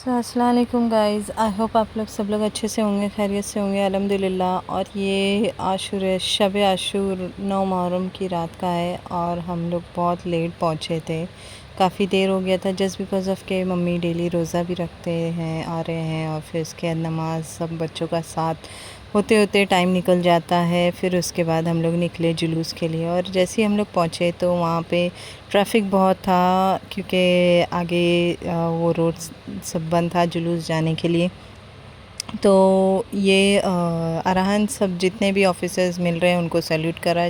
अस्सलाम वालेकुम guys, I hope आप लोग सब लोग अच्छे से होंगे, खैरियत से होंगे अल्हम्दुलिल्लाह। और ये आशूर शब आशूर 9 मुहर्रम की रात का है और हम लोग बहुत लेट पहुँचे थे। काफ़ी देर हो गया था जस्ट बिकॉज़ ऑफ़ के मम्मी डेली रोज़ा भी रखते हैं, आ रहे हैं और फिर उसके बाद नमाज़ सब बच्चों का साथ होते होते टाइम निकल जाता है। फिर उसके बाद हम लोग निकले जुलूस के लिए और जैसे ही हम लोग पहुँचे तो वहाँ पे ट्रैफिक बहुत था क्योंकि आगे वो रोड सब बंद था जुलूस जाने के लिए। तो ये अरहान सब जितने भी ऑफिसर्स मिल रहे हैं उनको सैल्यूट करा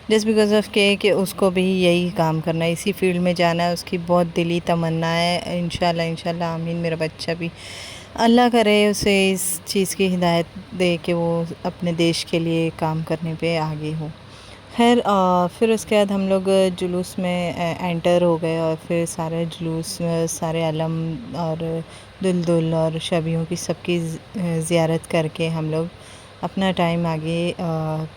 जस्ट बिकॉज़ ऑफ कि उसको भी यही काम करना है, इसी फील्ड में जाना है, उसकी बहुत दिली तमन्ना है। इंशाल्लाह इंशाल्लाह आमीन। मेरा बच्चा भी अल्लाह करे उसे इस चीज़ की हिदायत दे कि वो अपने देश के लिए काम करने पे आगे हो। खैर फिर उसके बाद हम लोग जुलूस में एंटर हो गए और फिर सारे जुलूस सारे अलम और दुल्दुल और शबियों की सबकी ज़ियारत करके हम लोग अपना टाइम आगे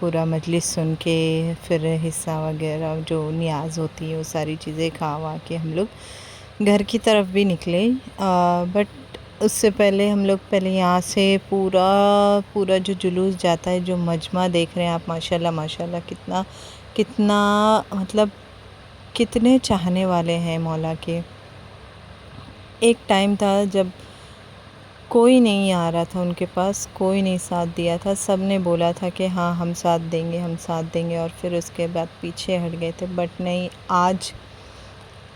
पूरा मजलिस सुन के फिर हिस्सा वगैरह जो नियाज़ होती है वो सारी चीज़ें खा वा के हम लोग घर की तरफ भी निकले। बट उससे पहले हम लोग पहले यहाँ से पूरा जो जुलूस जाता है, जो मजमा देख रहे हैं आप, माशाल्लाह माशाल्लाह कितना कितना मतलब कितने चाहने वाले हैं मौला के। एक टाइम था जब कोई नहीं आ रहा था उनके पास, कोई नहीं साथ दिया था, सब ने बोला था कि हाँ हम साथ देंगे हम साथ देंगे और फिर उसके बाद पीछे हट गए थे। बट नहीं,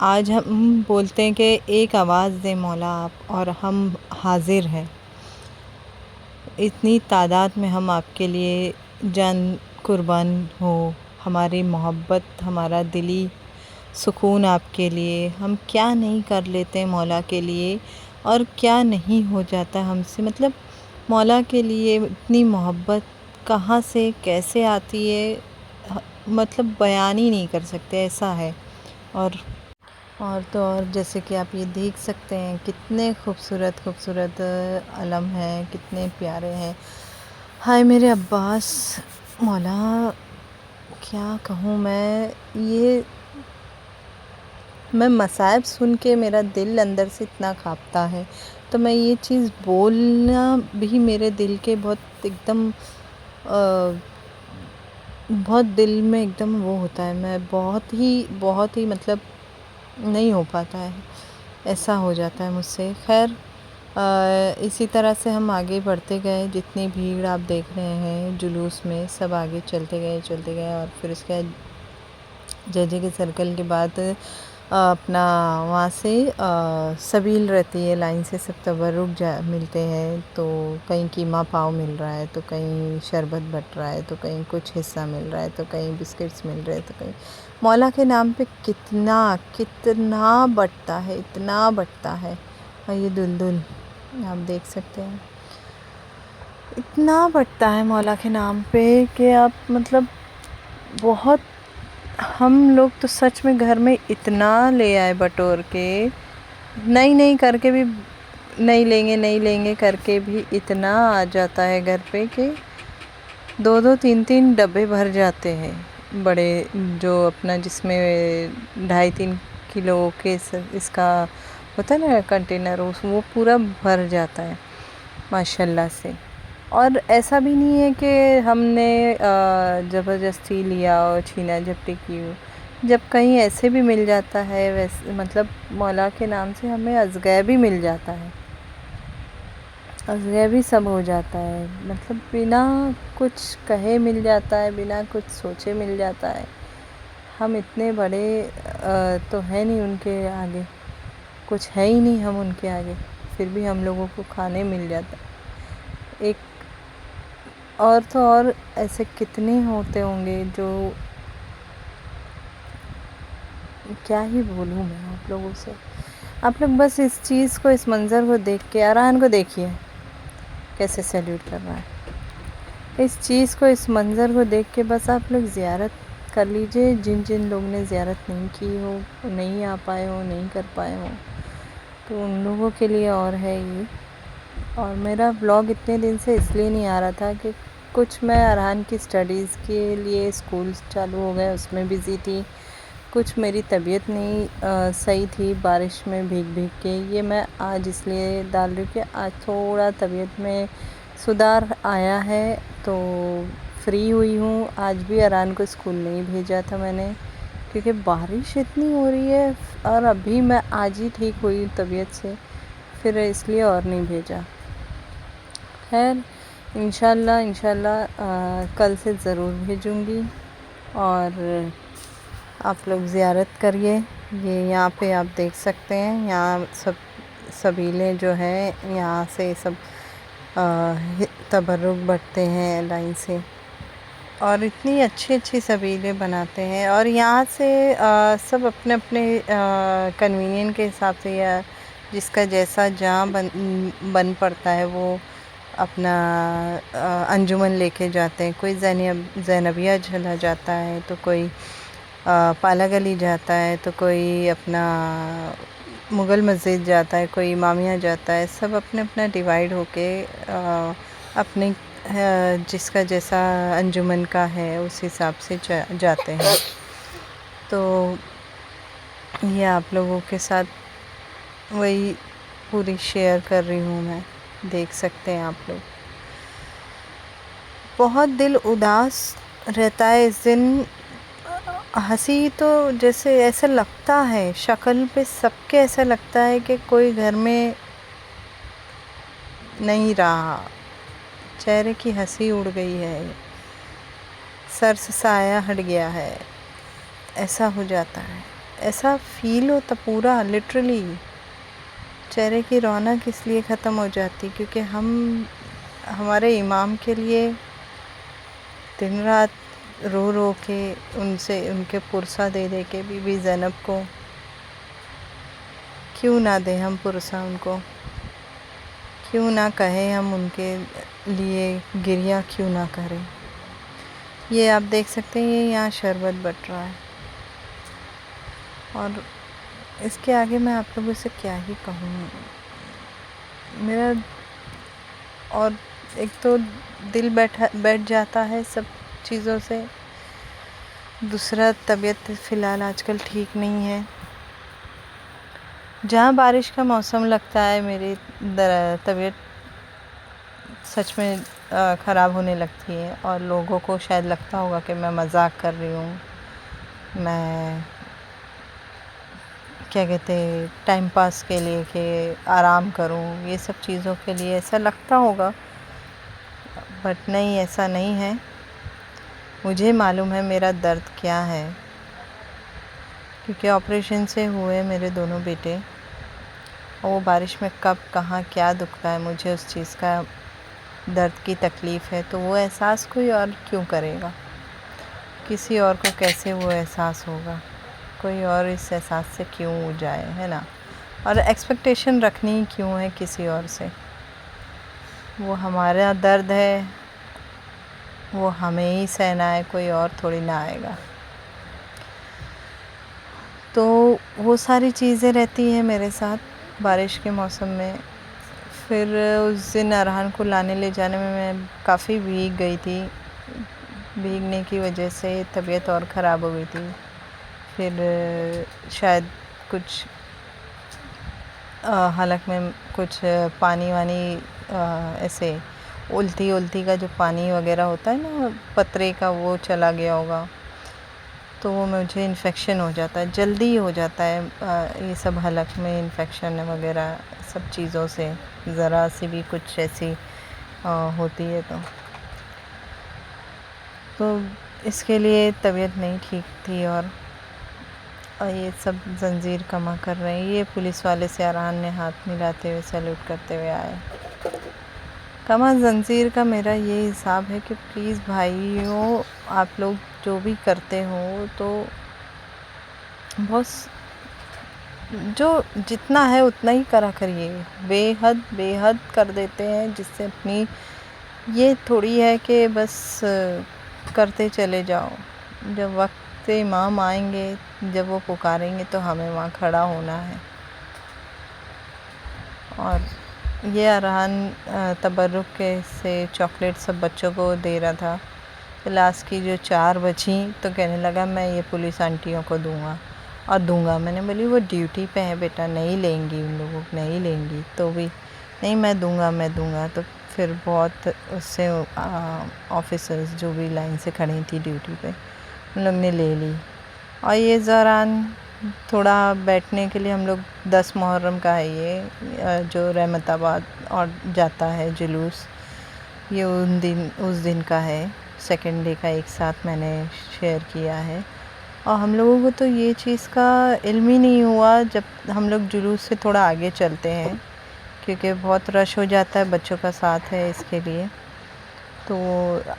आज हम बोलते हैं कि एक आवाज़ दे मौला आप और हम हाजिर हैं। इतनी तादाद में हम आपके लिए जान कुर्बान हो, हमारी मोहब्बत हमारा दिली सुकून आपके लिए, हम क्या नहीं कर लेते मौला के लिए और क्या नहीं हो जाता हमसे। मतलब मौला के लिए इतनी मोहब्बत कहाँ से कैसे आती है, मतलब बयान ही नहीं कर सकते, ऐसा है। और तो और जैसे कि आप ये देख सकते हैं कितने खूबसूरत खूबसूरत अलम हैं, कितने प्यारे हैं। हाय मेरे अब्बास, मौला क्या कहूँ मैं मसाइब सुन के मेरा दिल अंदर से इतना काँपता है, तो मैं ये चीज़ बोलना भी मेरे दिल के बहुत एकदम बहुत दिल में एकदम वो होता है, मैं बहुत ही मतलब नहीं हो पाता है, ऐसा हो जाता है मुझसे। खैर इसी तरह से हम आगे बढ़ते गए, जितनी भीड़ आप देख रहे हैं जुलूस में सब आगे चलते गए और फिर उसके बाद जजे के सर्कल के बाद अपना वहाँ से सबील रहती है, लाइन से सब तबर्रुक मिलते हैं। तो कहीं कीमा पाव मिल रहा है, तो कहीं शरबत बट रहा है, तो कहीं कुछ हिस्सा मिल रहा है, तो कहीं बिस्किट्स मिल रहे हैं, तो कहीं मौला के नाम पे कितना कितना बटता है, इतना बटता है। और ये दुल्दुल आप देख सकते हैं, इतना बटता है मौला के नाम पे कि आप मतलब बहुत, हम लोग तो सच में घर में इतना ले आए बटोर के, नहीं करके भी नहीं लेंगे करके भी इतना आ जाता है घर पे कि 2 3 डब्बे भर जाते हैं बड़े, जो अपना जिसमें 2.5 3 किलो के इसका होता है ना कंटेनर, वो पूरा भर जाता है माशाल्लाह से। और ऐसा भी नहीं है कि हमने ज़बरदस्ती लिया और छीना झपटी की हो, जब कहीं ऐसे भी मिल जाता है, वैसे मतलब मौला के नाम से हमें अज़गै भी मिल जाता है, अज़गै भी सब हो जाता है, मतलब बिना कुछ कहे मिल जाता है, बिना कुछ सोचे मिल जाता है। हम इतने बड़े तो हैं नहीं उनके आगे, कुछ है ही नहीं हम उनके आगे, फिर भी हम लोगों को खाने मिल जाता है। एक और तो और ऐसे कितने होते होंगे जो क्या ही बोलूँ मैं आप लोगों से। आप लोग बस इस चीज़ को, इस मंज़र को देख के, अरहान को देखिए कैसे सैल्यूट कर रहा है। इस चीज़ को, इस मंज़र को देख के बस आप लोग ज़ियारत कर लीजिए, जिन लोग ने ज़ियारत नहीं की हो, नहीं आ पाए हो, नहीं कर पाए हो, तो उन लोगों के लिए और है ये। और मेरा ब्लॉग इतने दिन से इसलिए नहीं आ रहा था कि कुछ मैं अरहान की स्टडीज़ के लिए स्कूल चालू हो गए उसमें बिज़ी थी, کچھ میری طبیعت نہیں صحیح تھی بارش میں بھیگ بھیگ کے. یہ میں آج اس لیے ڈال رہی ہوں کہ آج تھوڑا طبیعت میں سدھار آیا ہے تو فری ہوئی ہوں. آج بھی ارحان کو اسکول نہیں بھیجا تھا میں نے کیونکہ بارش اتنی ہو رہی ہے اور ابھی میں آج ہی ٹھیک ہوئی طبیعت سے، پھر اس لیے اور نہیں بھیجا. خیر انشاءاللہ کل سے ضرور بھیجوں گی. اور آپ لوگ زیارت کریے. یہ یہاں پہ آپ دیکھ سکتے ہیں، یہاں سبیلیں جو ہیں یہاں سے سب تبرک بٹتے ہیں لائن سے، اور اتنی اچھی سبیلیں بناتے ہیں. اور یہاں سے سب اپنے اپنے کنوینئنٹ کے حساب سے یا جس کا جیسا جہاں بن پڑتا ہے وہ اپنا انجمن لے کے جاتے ہیں. کوئی زینبیہ چلا جاتا ہے، تو کوئی پالا گلی جاتا ہے، تو کوئی اپنا مغل مسجد جاتا ہے، کوئی امامیہ جاتا ہے. سب اپنے اپنا ڈیوائیڈ ہو کے اپنے جس کا جیسا انجمن کا ہے اس حساب سے جاتے ہیں. تو یہ آپ لوگوں کے ساتھ وہی پوری شیئر کر رہی ہوں میں. دیکھ سکتے ہیں آپ لوگ. بہت دل اداس رہتا ہے اس دن. ہنسی تو جیسے ایسا لگتا ہے شکل پہ سب کے ایسا لگتا ہے کہ کوئی گھر میں نہیں رہا، چہرے کی ہنسی اڑ گئی ہے، سر سے سایہ ہٹ گیا ہے، ایسا ہو جاتا ہے. ایسا فیل ہوتا پورا لٹرلی چہرے کی رونق اس لیے ختم ہو جاتی کیونکہ ہمارے امام کے لیے دن رات رو رو کے ان کے پرسہ دے دے کے بی بی زینب کو کیوں نہ دیں ہم پرسہ، ان کو کیوں نہ کہیں ہم ان کے لیے گریہ کیوں نہ کریں. یہ آپ دیکھ سکتے ہیں یہ یہاں شربت بٹ رہا ہے. اور اس کے آگے میں آپ لوگوں سے کیا ہی کہوں. میرا اور ایک تو دل بیٹھ جاتا ہے سب چیزوں سے، دوسرا طبیعت فی الحال آج کل ٹھیک نہیں ہے. جہاں بارش کا موسم لگتا ہے میری طبیعت سچ میں خراب ہونے لگتی ہے، اور لوگوں کو شاید لگتا ہوگا کہ میں مذاق کر رہی ہوں، میں کیا کہتے ٹائم پاس کے لیے کہ آرام کروں، یہ سب چیزوں کے لیے ایسا لگتا ہوگا، بٹ نہیں، ایسا نہیں ہے. مجھے معلوم ہے میرا درد کیا ہے کیونکہ آپریشن سے ہوئے میرے دونوں بیٹے، اور وہ بارش میں کب کہاں کیا دکھتا ہے مجھے اس چیز کا درد کی تکلیف ہے. تو وہ احساس کوئی اور کیوں کرے گا، کسی اور کو کیسے وہ احساس ہوگا، کوئی اور اس احساس سے کیوں جائے، ہے نا. اور ایکسپیکٹیشن رکھنی کیوں ہے کسی اور سے. وہ ہمارا درد ہے، وہ ہمیں ہی سہنا ہے، کوئی اور تھوڑی نہ آئے گا. تو وہ ساری چیزیں رہتی ہیں میرے ساتھ بارش کے موسم میں. پھر اس دن ارحان کو لانے لے جانے میں کافی بھیگ گئی تھی. بھیگنے کی وجہ سے طبیعت اور خراب ہو گئی تھی. پھر شاید کچھ حلق میں کچھ پانی وانی ایسے الٹی کا جو پانی وغیرہ ہوتا ہے نا پترے کا، وہ چلا گیا ہوگا، تو وہ مجھے انفیکشن ہو جاتا ہے، جلدی ہو جاتا ہے یہ سب حلق میں انفیکشن وغیرہ سب چیزوں سے، ذرا سی بھی کچھ ایسی ہوتی ہے تو اس کے لیے طبیعت نہیں ٹھیک تھی. اور یہ سب زنجیر کما کر رہے ہیں. یہ پولیس والے سے ارحان نے ہاتھ ملاتے ہوئے سیلوٹ کرتے ہوئے آئے. کما زنجیر کا میرا یہ حساب ہے کہ پلیز بھائیوں، آپ لوگ جو بھی کرتے ہو تو بس جو جتنا ہے اتنا ہی کرا کریے. بے حد کر دیتے ہیں، جس سے اپنی یہ تھوڑی ہے کہ بس کرتے چلے جاؤ. جب وقت امام آئیں گے، جب وہ پکاریں گے تو ہمیں وہاں کھڑا ہونا ہے. اور یہ ارحان تبرک کے سے چاکلیٹ سب بچوں کو دے رہا تھا क्लास की जो 4 बची तो कहने लगा मैं ये पुलिस आंटियों को दूंगा। मैंने बोली वो ड्यूटी पे है बेटा, नहीं लेंगी, उन लोगों को नहीं लेंगी। तो भी नहीं, मैं दूंगा। तो फिर बहुत उससे ऑफिसर्स जो भी लाइन से खड़ी थी ड्यूटी पे, उन लोग ने ले ली। और ये दौरान थोड़ा बैठने के लिए हम लोग 10 मुहर्रम का है ये जो रहमताबाद और जाता है जुलूस, ये उस दिन का है। सेकंड डे का एक साथ मैंने शेयर किया है। और हम लोगों को तो ये चीज़ का इल्म ही नहीं हुआ जब हम लोग जुलूस से थोड़ा आगे चलते हैं, क्योंकि बहुत रश हो जाता है, बच्चों का साथ है इसके लिए। तो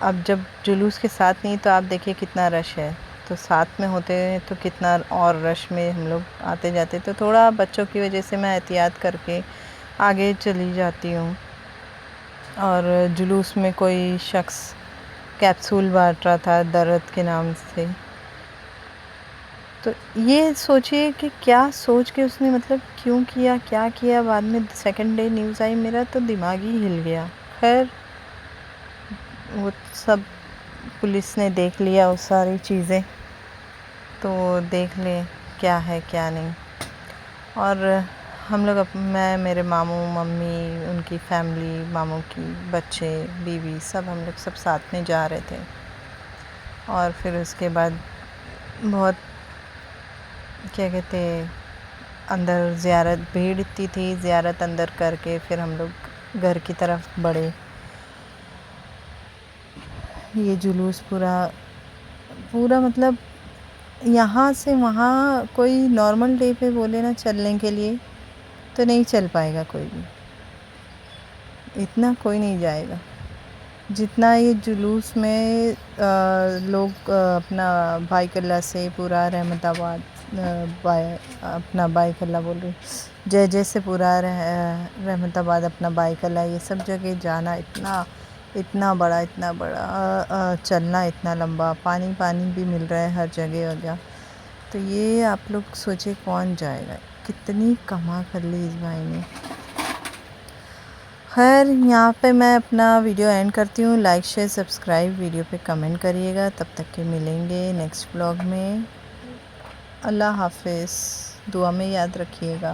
अब जब जुलूस के साथ नहीं तो आप देखिए कितना रश है, तो साथ में होते हैं तो कितना और रश में हम लोग आते जाते। तो थोड़ा बच्चों की वजह से मैं एहतियात करके आगे चली जाती हूँ। और जुलूस में कोई शख्स कैप्सूल बांट रहा था दर्द के नाम से, तो ये सोचिए कि क्या सोच के उसने मतलब क्यों किया, क्या किया। बाद में सेकंड डे न्यूज़ आई, मेरा तो दिमाग ही हिल गया। खैर वो सब पुलिस ने देख लिया, वो सारी चीज़ें तो देख ले क्या है क्या नहीं। और हम लोग मैं, मेरे मामू, मम्मी, उनकी फैमिली, मामू की बच्चे, बीवी, सब हम लोग सब साथ में जा रहे थे। और फिर उसके बाद बहुत क्या कहते, अंदर ज़ियारत, भीड़ इतनी थी, ज़ियारत अंदर करके फिर हम लोग घर की तरफ बढ़े। ये जुलूस पूरा मतलब यहाँ से वहाँ कोई नॉर्मल डे पे बोले ना चलने के लिए तो नहीं चल पाएगा कोई भी, इतना कोई नहीं जाएगा जितना ये जुलूस में लोग अपना भाई कल्ला से पूरा रहमताबाद अपना बाई कल्ला बोल रही, जय से पूरा रहमताबाद अपना बाई कल्ला, ये सब जगह जाना इतना बड़ा चलना इतना लंबा, पानी भी मिल रहा है हर जगह। तो ये आप लोग सोचिए कौन जाएगा, कितनी कमा कर ली इस भाई ने। खैर यहाँ पे मैं अपना वीडियो एंड करती हूँ। लाइक शेयर सब्सक्राइब, वीडियो पे कमेंट करिएगा। तब तक के मिलेंगे नेक्स्ट ब्लॉग में। अल्लाह हाफिज़, दुआ में याद रखिएगा।